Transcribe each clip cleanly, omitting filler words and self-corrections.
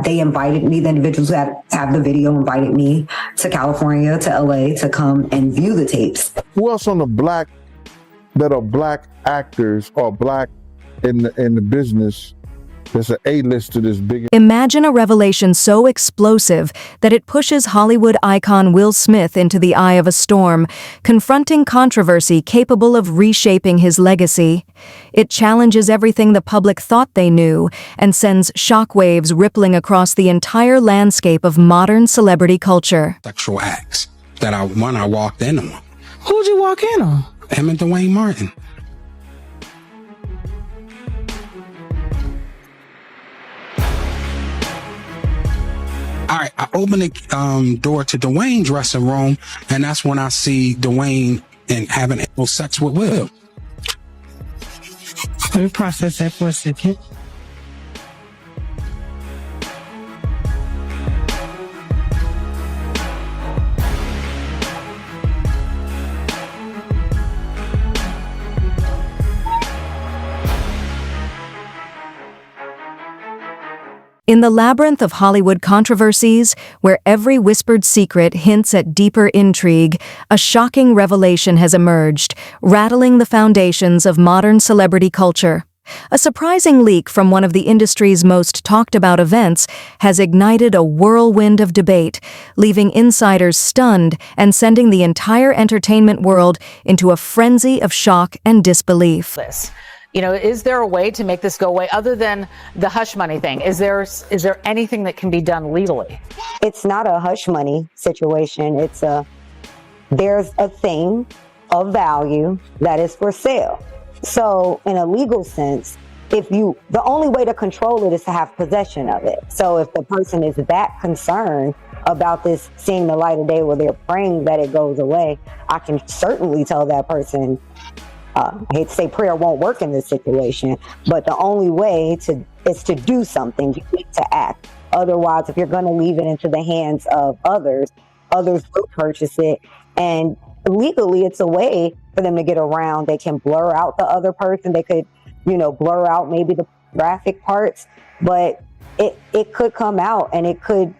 they invited me, the individuals that have the video invited me to California, to LA, to come and view the tapes. Who else on the black that are black actors or black in the business that's an A-list to this big? Imagine a revelation so explosive that it pushes Hollywood icon Will Smith into the eye of a storm, confronting controversy capable of reshaping his legacy. It challenges everything the public thought they knew and sends shockwaves rippling across the entire landscape of modern celebrity culture. Sexual acts that I walked in on. Who'd you walk in on? Him and Dwayne Martin. All right, I open the door to Dwayne's dressing room, and that's when I see Dwayne and having anal sex with Will. Let me process that for a second. In the labyrinth of Hollywood controversies, where every whispered secret hints at deeper intrigue, a shocking revelation has emerged, rattling the foundations of modern celebrity culture. A surprising leak from one of the industry's most talked-about events has ignited a whirlwind of debate, leaving insiders stunned and sending the entire entertainment world into a frenzy of shock and disbelief. You know, is there a way to make this go away other than the hush money thing? Is there anything that can be done legally? It's not a hush money situation. There's a thing of value that is for sale. So in a legal sense, the only way to control it is to have possession of it. So if the person is that concerned about this seeing the light of day where they're praying that it goes away, I can certainly tell that person, I hate to say prayer won't work in this situation, but the only way is to do something. You need to act. Otherwise, if you're going to leave it into the hands of others will purchase it. And legally, it's a way for them to get around. They can blur out the other person. They could, blur out maybe the graphic parts, but it could come out and it could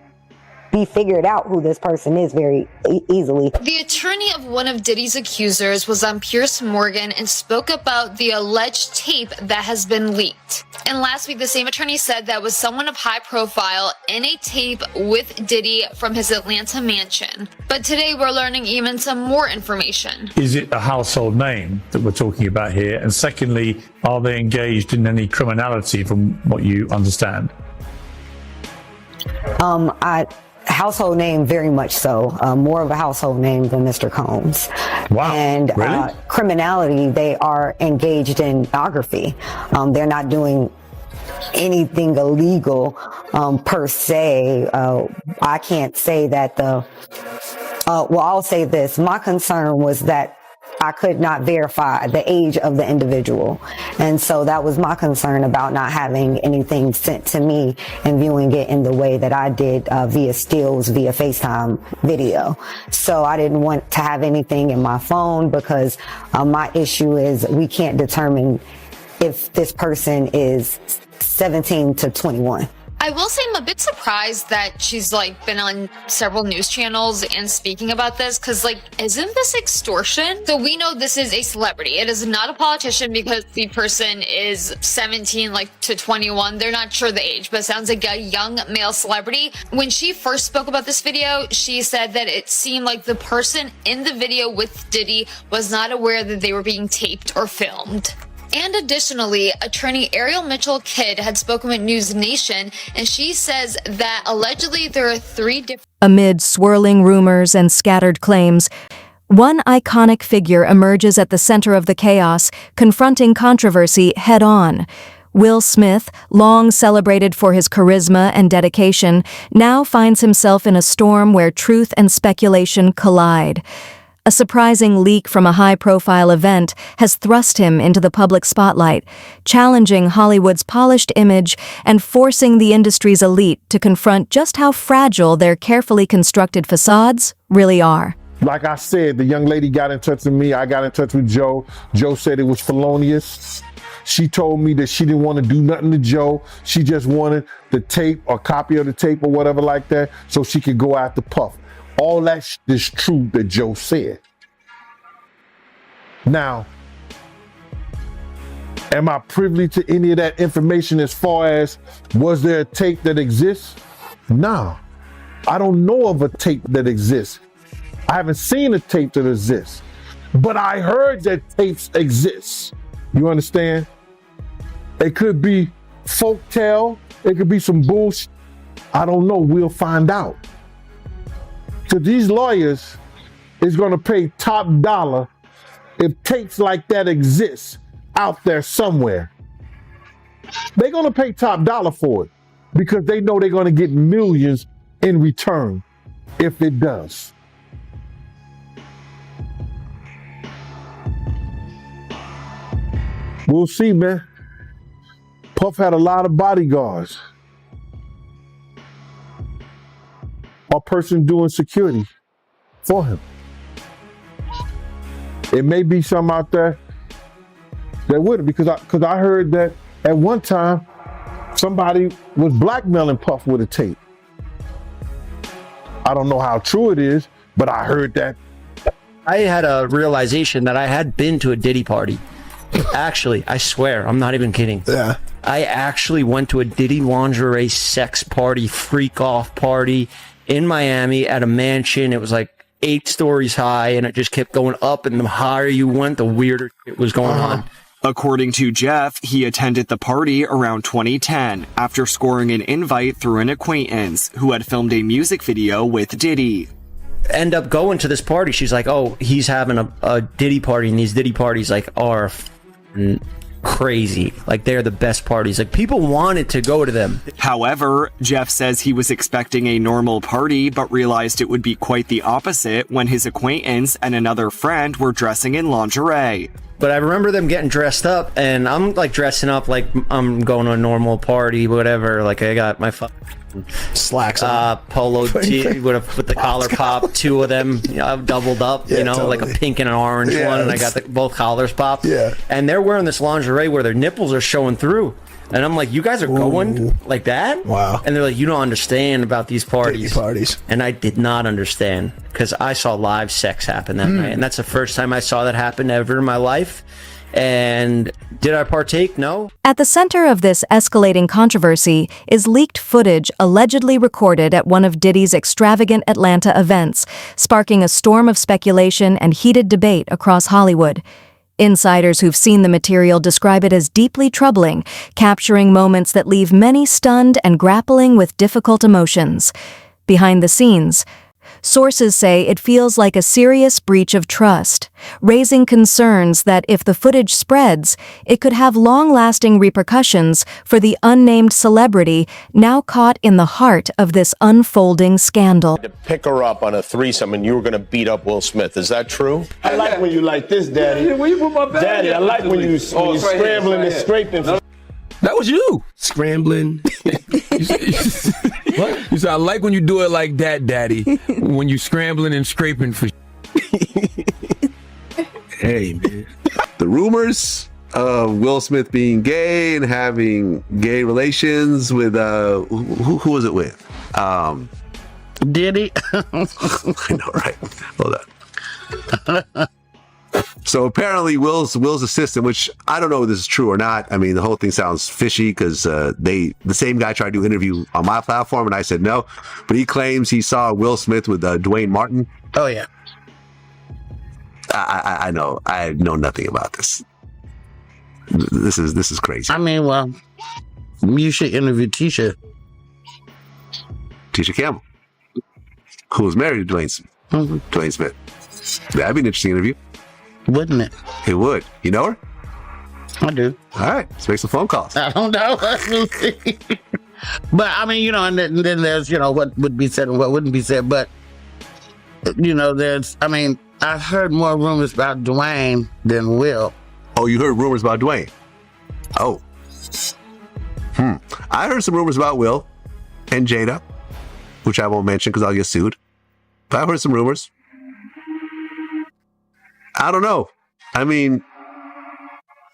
be figured out who this person is very easily. The attorney of one of Diddy's accusers was on Piers Morgan and spoke about the alleged tape that has been leaked. And last week, the same attorney said that was someone of high profile in a tape with Diddy from his Atlanta mansion. But today we're learning even some more information. Is it a household name that we're talking about here? And secondly, are they engaged in any criminality from what you understand? Household name, very much so. More of a household name than Mr. Combs. Wow. And really? Criminality, they are engaged in pornography. They're not doing anything illegal per se. I can't say that I'll say this. My concern was that I could not verify the age of the individual. And so that was my concern about not having anything sent to me and viewing it in the way that I did via stills, via FaceTime video. So I didn't want to have anything in my phone because my issue is we can't determine if this person is 17 to 21. I will say I'm a bit surprised that she's been on several news channels and speaking about this, because isn't this extortion? So we know this is a celebrity. It is not a politician because the person is 17 to 21. They're not sure the age, but it sounds like a young male celebrity. When she first spoke about this video, she said that it seemed like the person in the video with Diddy was not aware that they were being taped or filmed. And additionally, attorney Ariel Mitchell-Kidd had spoken with News Nation, and she says that allegedly there are 3 different... Amid swirling rumors and scattered claims, one iconic figure emerges at the center of the chaos, confronting controversy head-on. Will Smith, long celebrated for his charisma and dedication, now finds himself in a storm where truth and speculation collide. A surprising leak from a high-profile event has thrust him into the public spotlight, challenging Hollywood's polished image and forcing the industry's elite to confront just how fragile their carefully constructed facades really are. Like I said, the young lady got in touch with me. I got in touch with Joe. Joe said it was felonious. She told me that she didn't want to do nothing to Joe. She just wanted the tape or copy of the tape or whatever like that so she could go after Puff. All that is true that Joe said. Now, am I privy to any of that information as far as was there a tape that exists? No. I don't know of a tape that exists. I haven't seen a tape that exists. But I heard that tapes exist. You understand? It could be folktale. It could be some bullshit. I don't know. We'll find out. So these lawyers is going to pay top dollar if tapes like that exist out there somewhere. They're going to pay top dollar for it because they know they're going to get millions in return if it does. We'll see, man. Puff had a lot of bodyguards. A person doing security for him. It may be some out there that wouldn't, because I heard that at one time somebody was blackmailing Puff with a tape. I don't know how true it is, but I heard that. I had a realization that I had been to a Diddy party. Actually, I swear, I'm not even kidding. Yeah. I actually went to a Diddy lingerie sex party, freak off party in Miami at a mansion. It was like 8 stories high, and it just kept going up, and the higher you went, the weirder it was going on. According to Jeff, he attended the party around 2010 after scoring an invite through an acquaintance who had filmed a music video with Diddy. End up going to this party. She's like, oh, he's having a Diddy party, and these Diddy parties like are crazy. Like, they're the best parties. Like, people wanted to go to them. However, Jeff says he was expecting a normal party, but realized it would be quite the opposite when his acquaintance and another friend were dressing in lingerie. But I remember them getting dressed up, and I'm like dressing up like I'm going to a normal party, whatever. Like, I got my slacks on. Polo tee with the collar pop, 2 of them, I've doubled up, totally. Like a pink and an orange one, and I got both collars popped. Yeah. And they're wearing this lingerie where their nipples are showing through. And I'm like, you guys are going like that? Wow. And they're like, you don't understand about these parties. Diddy parties. And I did not understand, because I saw live sex happen that night. And that's the first time I saw that happen ever in my life. And did I partake? No. At the center of this escalating controversy is leaked footage allegedly recorded at one of Diddy's extravagant Atlanta events, sparking a storm of speculation and heated debate across Hollywood. Insiders who've seen the material describe it as deeply troubling, capturing moments that leave many stunned and grappling with difficult emotions. Behind the scenes, sources say it feels like a serious breach of trust, raising concerns that if the footage spreads, it could have long-lasting repercussions for the unnamed celebrity now caught in the heart of this unfolding scandal. To pick her up on a threesome and you were going to beat up Will Smith. Is that true? I like when you like this, Daddy. Where you put my bag? Daddy, I like when you scrambling and scraping. That was you. Scrambling. What? You said, I like when you do it like that, Daddy. When you scrambling and scraping for Hey, man. The rumors of Will Smith being gay and having gay relations with, who was it with? Diddy. I know, right? Hold on. So apparently Will's assistant, which I don't know if this is true or not. I mean, the whole thing sounds fishy because the same guy tried to interview on my platform and I said no, but he claims he saw Will Smith with Dwayne Martin. Oh yeah. I know. I know nothing about this. This is crazy. I mean, well, you should interview Tisha Campbell, who was married to Dwayne Smith. That'd be an interesting interview. Wouldn't it? It would. You know her? I do. All right. Let's make some phone calls. I don't know. But I mean, and then there's, what would be said and what wouldn't be said. But, I've heard more rumors about Dwayne than Will. Oh, you heard rumors about Dwayne? Oh. I heard some rumors about Will and Jada, which I won't mention because I'll get sued. But I've heard some rumors. I don't know. I mean,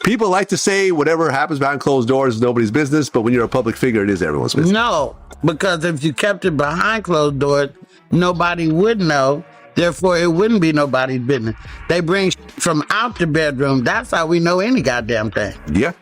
people like to say whatever happens behind closed doors is nobody's business, but when you're a public figure, it is everyone's business. No, because if you kept it behind closed doors, nobody would know. Therefore, it wouldn't be nobody's business. They bring from out the bedroom. That's how we know any goddamn thing. Yeah.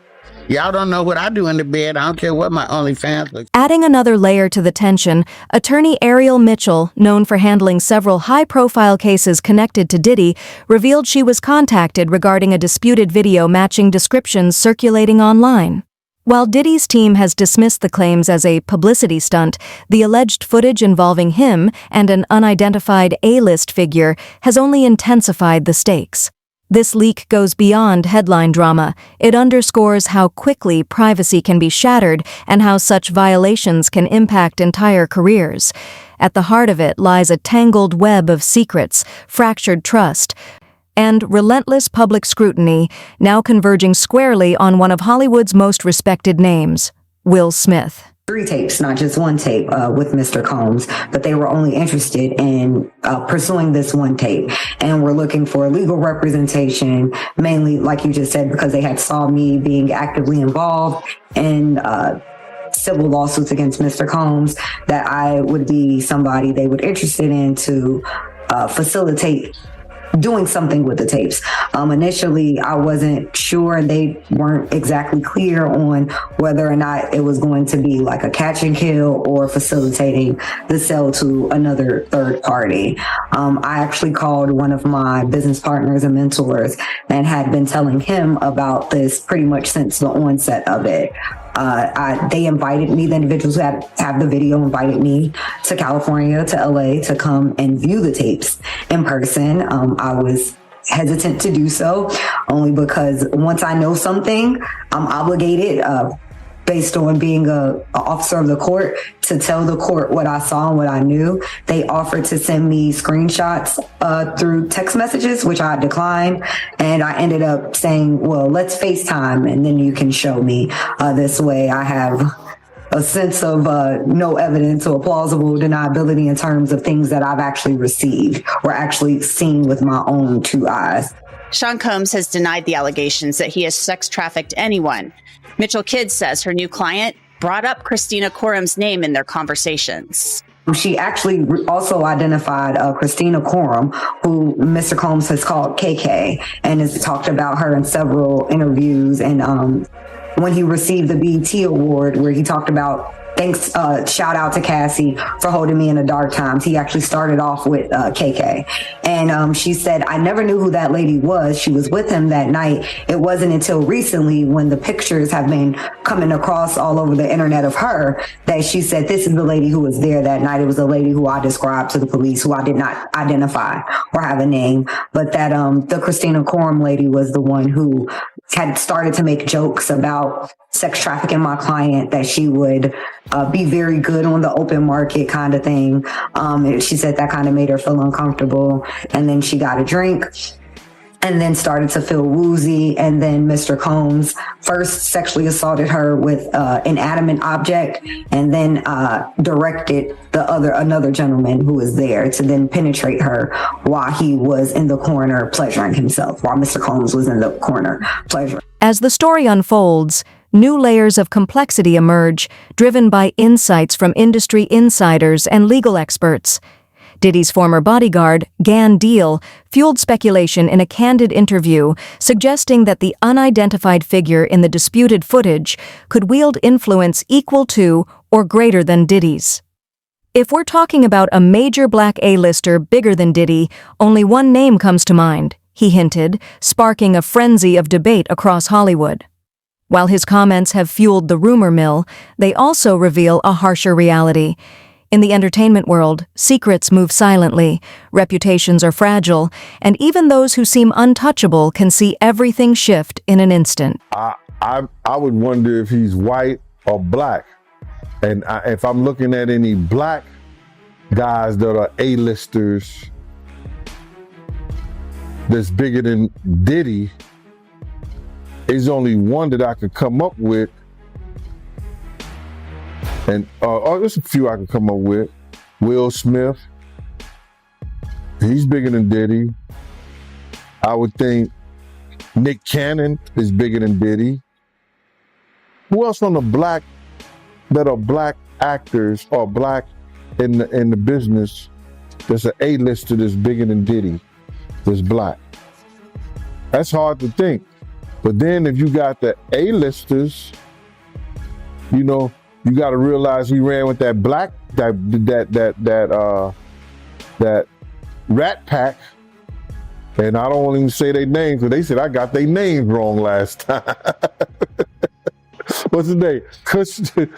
Y'all don't know what I do in the bed. I don't care what my OnlyFans looks. Adding another layer to the tension, attorney Ariel Mitchell, known for handling several high-profile cases connected to Diddy, revealed she was contacted regarding a disputed video matching descriptions circulating online. While Diddy's team has dismissed the claims as a publicity stunt, the alleged footage involving him and an unidentified A-list figure has only intensified the stakes. This leak goes beyond headline drama. It underscores how quickly privacy can be shattered and how such violations can impact entire careers. At the heart of it lies a tangled web of secrets, fractured trust, and relentless public scrutiny, now converging squarely on one of Hollywood's most respected names, Will Smith. 3 tapes, not just 1 tape with Mr. Combs, but they were only interested in pursuing this 1 tape and were looking for legal representation, mainly, like you just said, because they had saw me being actively involved in civil lawsuits against Mr. Combs, that I would be somebody they were interested in to facilitate doing something with the tapes. Initially, I wasn't sure, and they weren't exactly clear on whether or not it was going to be like a catch and kill or facilitating the sale to another third party. I actually called one of my business partners and mentors and had been telling him about this pretty much since the onset of it. They invited me, the individuals who have the video invited me to California, to LA, to come and view the tapes in person. I was hesitant to do so only because once I know something, I'm obligated, based on being an officer of the court, to tell the court what I saw and what I knew. They offered to send me screenshots through text messages, which I declined. And I ended up saying, well, let's FaceTime and then you can show me. This way I have a sense of no evidence or plausible deniability in terms of things that I've actually received or actually seen with my own 2 eyes. Sean Combs has denied the allegations that he has sex trafficked anyone. Mitchell Kidd says her new client brought up Christina Corum's name in their conversations. She actually also identified Christina Corum, who Mr. Combs has called KK, and has talked about her in several interviews. And when he received the BET Award, where he talked about thanks, shout out to Cassie for holding me in the dark times. He actually started off with KK. And she said, I never knew who that lady was. She was with him that night. It wasn't until recently, when the pictures have been coming across all over the internet of her, that she said, this is the lady who was there that night. It was a lady who I described to the police, who I did not identify or have a name, but that the Christina Corum lady was the one who had started to make jokes about sex trafficking my client, that she would be very good on the open market kind of thing. She said that kind of made her feel uncomfortable. And then she got a drink and then started to feel woozy. And then Mr. Combs first sexually assaulted her with an adamant object, and then directed another gentleman who was there to then penetrate her while he was in the corner pleasuring himself, while Mr. Combs was in the corner pleasuring. As the story unfolds, new layers of complexity emerge, driven by insights from industry insiders and legal experts. Diddy's former bodyguard, Gan Deal, fueled speculation in a candid interview, suggesting that the unidentified figure in the disputed footage could wield influence equal to or greater than Diddy's. If we're talking about a major black A-lister bigger than Diddy, only one name comes to mind, he hinted, sparking a frenzy of debate across Hollywood. While his comments have fueled the rumor mill, they also reveal a harsher reality. In the entertainment world, secrets move silently, reputations are fragile, and even those who seem untouchable can see everything shift in an instant. I would wonder if he's white or black. And if I'm looking at any black guys that are A-listers that's bigger than Diddy, there's only one that I could come up with. And there's a few I can come up with. Will Smith, he's bigger than Diddy. I would think Nick Cannon is bigger than Diddy. Who else on the black that are black actors or black in the business? There's an A-lister that's bigger than Diddy. That's black. That's hard to think. But then if you got the A-listers, you know, you got to realize he ran with that black that Rat Pack, and I don't even say their names because they said I got their names wrong last time. What's his name? Kushner.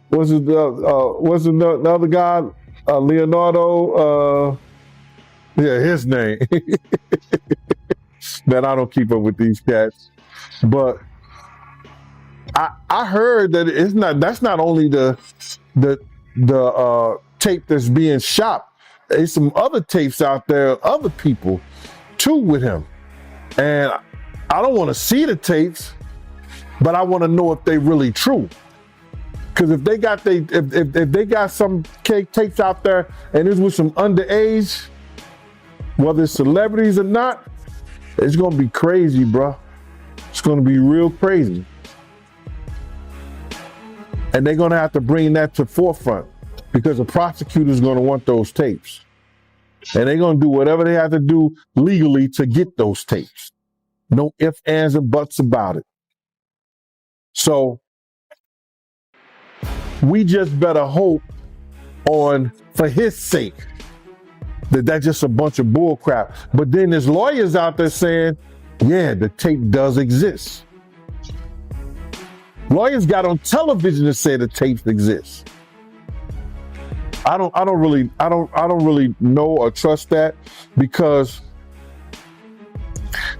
What's the other guy? Leonardo. Yeah, his name. Man, I don't keep up with these cats, but I heard that it's not. That's not only the tape that's being shot. There's some other tapes out there, other people too with him, and I don't want to see the tapes, but I want to know if they really true. Because if they got if they got some tapes out there and it's with some underage, whether it's celebrities or not, it's gonna be crazy, bro. It's gonna be real crazy. And they're gonna have to bring that to forefront because the prosecutor's gonna want those tapes. And they're gonna do whatever they have to do legally to get those tapes. No ifs, ands, and buts about it. So we just better hope on, for his sake, that that's just a bunch of bull crap. But then there's lawyers out there saying, yeah, the tape does exist. Lawyers got on television to say the tapes exist. I don't really know or trust that, because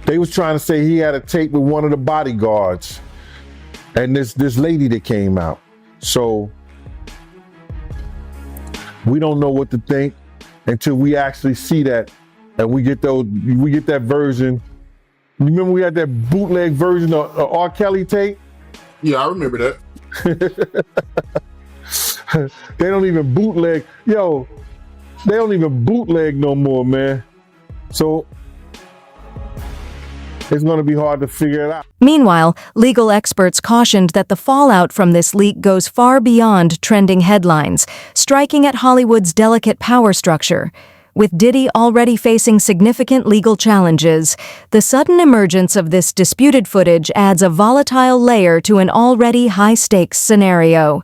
they was trying to say he had a tape with one of the bodyguards and this lady that came out. So we don't know what to think until we actually see that and we get that version. You remember we had that bootleg version of R. Kelly tape? Yeah, I remember that. They don't even bootleg. Yo, they don't even bootleg no more, man. So it's going to be hard to figure it out. Meanwhile, legal experts cautioned that the fallout from this leak goes far beyond trending headlines, striking at Hollywood's delicate power structure. With Diddy already facing significant legal challenges, the sudden emergence of this disputed footage adds a volatile layer to an already high-stakes scenario.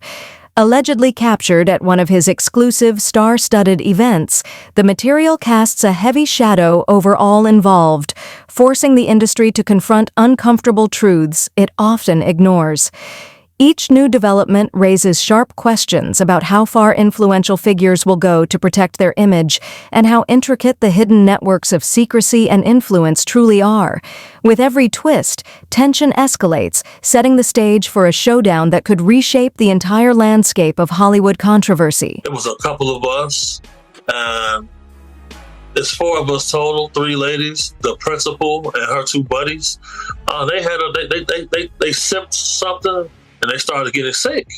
Allegedly captured at one of his exclusive star-studded events, the material casts a heavy shadow over all involved, forcing the industry to confront uncomfortable truths it often ignores. Each new development raises sharp questions about how far influential figures will go to protect their image and how intricate the hidden networks of secrecy and influence truly are. With every twist, tension escalates, setting the stage for a showdown that could reshape the entire landscape of Hollywood controversy. It was a couple of us, and it's 4 of us total, 3 ladies, the principal and her 2 buddies. They sipped something and they started getting sick.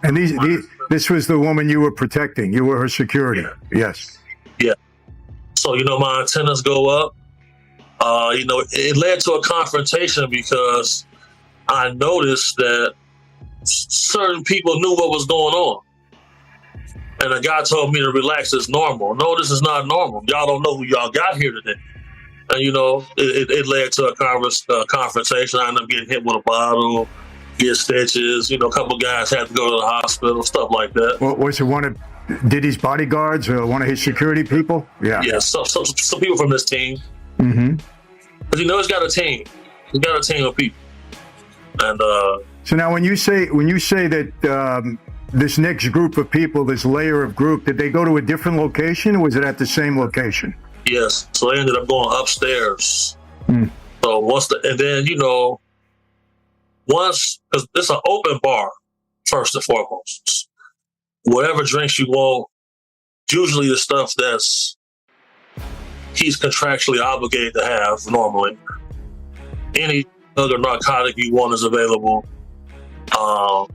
And this was the woman you were protecting. You were her security. Yes. Yeah. So, my antennas go up. It led to a confrontation because I noticed that certain people knew what was going on. And the guy told me to relax, it's normal. No, this is not normal. Y'all don't know who y'all got here today. And, it led to a confrontation. I ended up getting hit with a bottle, get stitches. A couple guys had to go to the hospital, stuff like that. Well, was it one of Diddy's bodyguards or one of his security people? Yeah. Yeah, some people from his team. Mm-hmm. But he's got a team. He's got a team of people. And so now, when you say that this next group of people, this layer of group, did they go to a different location, or was it at the same location? Yes. So they ended up going upstairs. So once because it's an open bar, first and foremost. Whatever drinks you want, usually the stuff he's contractually obligated to have normally. Any other narcotic you want is available. But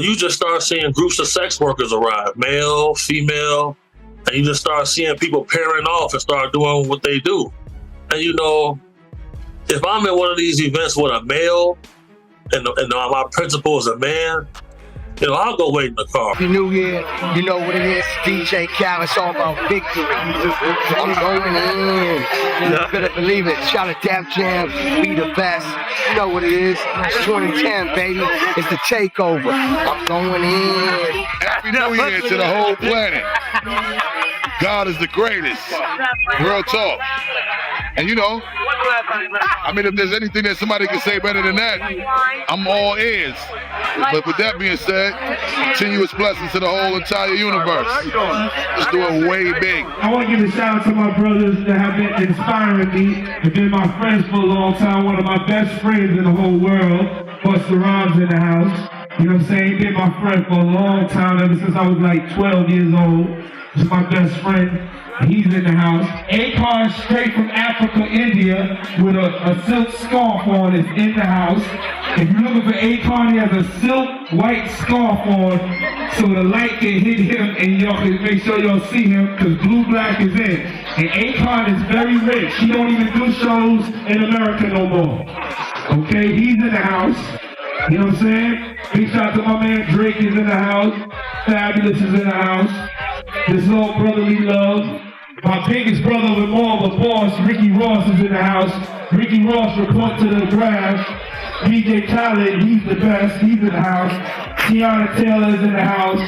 you just start seeing groups of sex workers arrive, male, female, And you just start seeing people pairing off and start doing what they do. And you know, if I'm at one of these events with a male and my principal is a man, you know, I'll go wait in the car. If you're new here, you know what it is. DJ Cal, it's all about victory. I'm going in. You better believe it. Shout out Dap Jam, be the best. You know what it is. It's 2010, baby. It's the takeover. I'm going in. Happy New Year to the whole planet. God is the greatest. Real talk. And you know, I mean, if there's anything that somebody can say better than that, I'm all ears. But with that being said, continuous blessings to the whole entire universe. Let's do it way big. I want to give a shout out to my brothers that have been inspiring me and been my friends for a long time. One of my best friends in the whole world, Busta Rhymes in the house. You know what I'm saying? He's been my friend for a long time, ever since I was like 12 years old. He's my best friend. He's in the house. Akon straight from Africa, India, with a silk scarf on is in the house. If you're looking for Akon, he has a silk white scarf on so the light can hit him and y'all can make sure y'all see him because Blue Black is in. And Akon is very rich. He don't even do shows in America no more. Okay, he's in the house. You know what I'm saying? Big shout out to my man Drake is in the house. Fabulous is in the house. This is all brotherly love. My biggest brother with all the boss, Ricky Ross, is in the house. Ricky Ross report to the grass. DJ Khaled, he's the best. He's in the house. Tiana Taylor is in the house.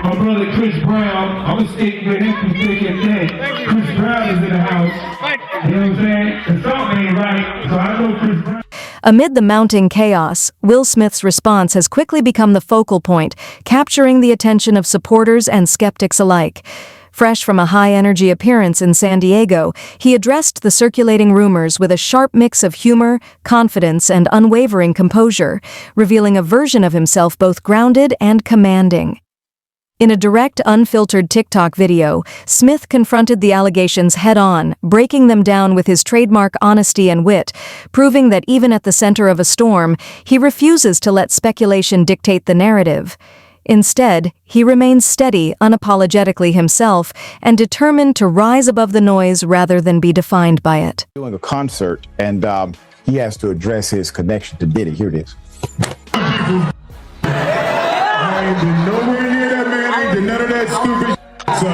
My brother Chris Brown, I'm gonna stick with him for thick and thin. Chris Brown is in the house. You know what I'm saying? And something ain't right, so I know Chris Brown. Amid the mounting chaos, Will Smith's response has quickly become the focal point, capturing the attention of supporters and skeptics alike. Fresh from a high-energy appearance in San Diego, he addressed the circulating rumors with a sharp mix of humor, confidence, and unwavering composure, revealing a version of himself both grounded and commanding. In a direct, unfiltered TikTok video, Smith confronted the allegations head-on, breaking them down with his trademark honesty and wit, proving that even at the center of a storm, he refuses to let speculation dictate the narrative. Instead, he remains steady, unapologetically himself, and determined to rise above the noise rather than be defined by it. Doing a concert, and he has to address his connection to Diddy. Here it is. I ain't been nowhere near that man. I ain't did none of that stupid So,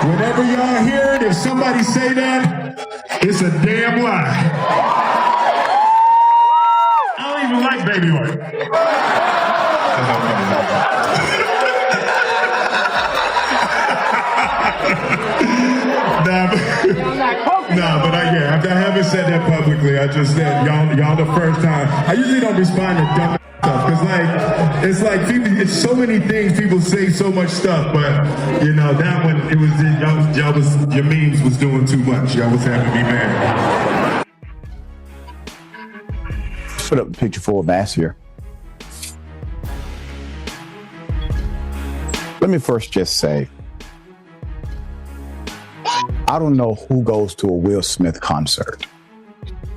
whenever y'all hear it, if somebody say that, it's a damn lie. I don't even like baby oil. But I haven't said that publicly. I just said y'all the first time. I usually don't respond to dumb stuff because it's like people, it's so many things people say so much stuff, but you know that one it was your memes was doing too much. Y'all was having me mad. Put up the picture for Mass here. Let me first just say, I don't know who goes to a Will Smith concert.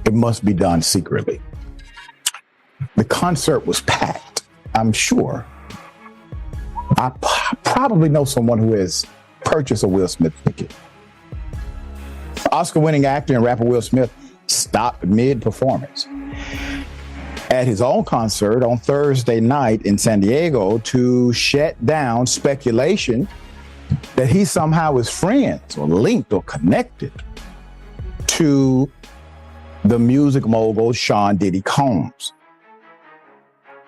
It must be done secretly. The concert was packed, I'm sure. I probably know someone who has purchased a Will Smith ticket. Oscar-winning actor and rapper Will Smith stopped mid-performance at his own concert on Thursday night in San Diego to shut down speculation that he somehow is friends or linked or connected to the music mogul Sean Diddy Combs.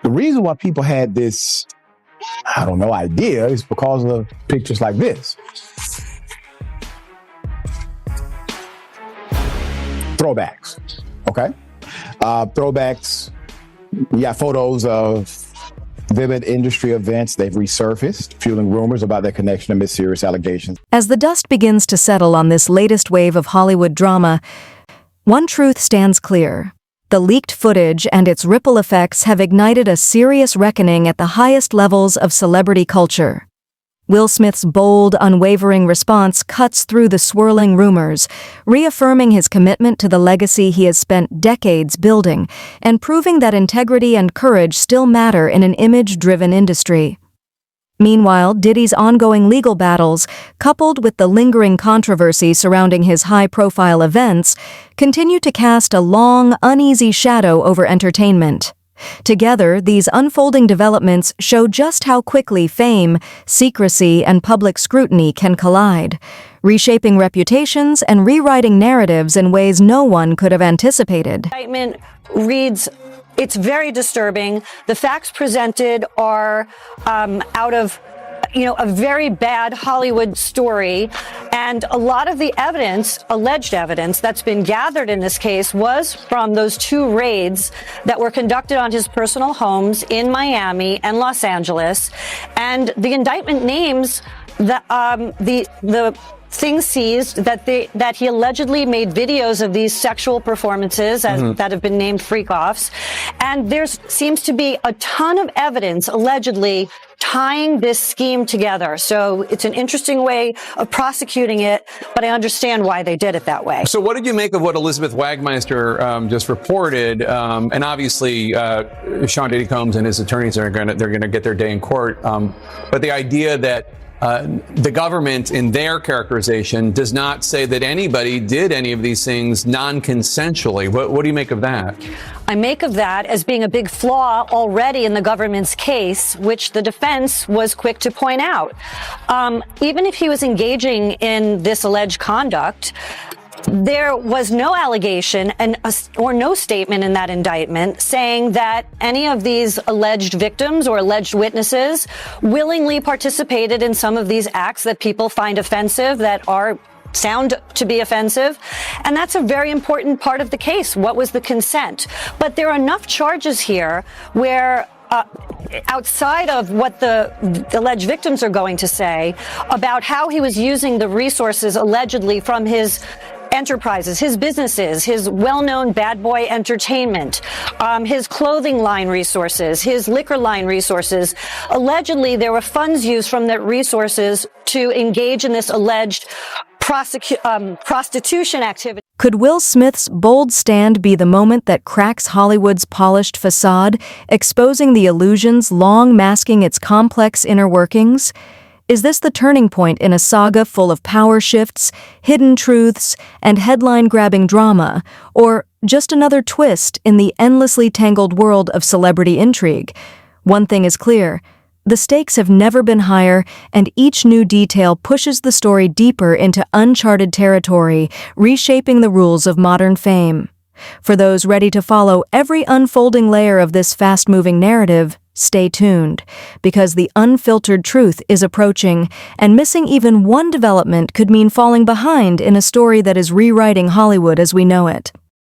The reason why people had this, idea is because of pictures like this. Throwbacks, okay? Throwbacks, we got photos of vivid industry events. They've resurfaced, fueling rumors about their connection amid serious allegations. As the dust begins to settle on this latest wave of Hollywood drama, one truth stands clear. The leaked footage and its ripple effects have ignited a serious reckoning at the highest levels of celebrity culture. Will Smith's bold, unwavering response cuts through the swirling rumors, reaffirming his commitment to the legacy he has spent decades building and proving that integrity and courage still matter in an image-driven industry. Meanwhile, Diddy's ongoing legal battles, coupled with the lingering controversy surrounding his high-profile events, continue to cast a long, uneasy shadow over entertainment. Together, these unfolding developments show just how quickly fame, secrecy, and public scrutiny can collide, reshaping reputations and rewriting narratives in ways no one could have anticipated. Indictment reads, it's very disturbing. The facts presented are out of a very bad Hollywood story. And a lot of the evidence, alleged evidence, that's been gathered in this case was from those 2 raids that were conducted on his personal homes in Miami and Los Angeles. And the indictment names the things seized that he allegedly made videos of these sexual performances that have been named freak-offs. And there seems to be a ton of evidence allegedly tying this scheme together. So it's an interesting way of prosecuting it, but I understand why they did it that way. So what did you make of what Elizabeth Wagmeister just reported? And obviously, Sean Diddy Combs and his attorneys they're going to get their day in court. But the idea that the government, in their characterization, does not say that anybody did any of these things non-consensually. What do you make of that? I make of that as being a big flaw already in the government's case, which the defense was quick to point out. Even if he was engaging in this alleged conduct, there was no allegation or no statement in that indictment saying that any of these alleged victims or alleged witnesses willingly participated in some of these acts that people find offensive, that sound to be offensive. And that's a very important part of the case. What was the consent? But there are enough charges here where outside of what the alleged victims are going to say about how he was using the resources allegedly from his enterprises, his businesses, his well-known Bad Boy Entertainment, his clothing line resources, his liquor line resources. Allegedly, there were funds used from the resources to engage in this alleged prostitution activity. Could Will Smith's bold stand be the moment that cracks Hollywood's polished facade, exposing the illusions long masking its complex inner workings? Is this the turning point in a saga full of power shifts, hidden truths, and headline-grabbing drama, or just another twist in the endlessly tangled world of celebrity intrigue? One thing is clear. The stakes have never been higher, and each new detail pushes the story deeper into uncharted territory, reshaping the rules of modern fame. For those ready to follow every unfolding layer of this fast-moving narrative, stay tuned, because the unfiltered truth is approaching, and missing even one development could mean falling behind in a story that is rewriting Hollywood as we know it.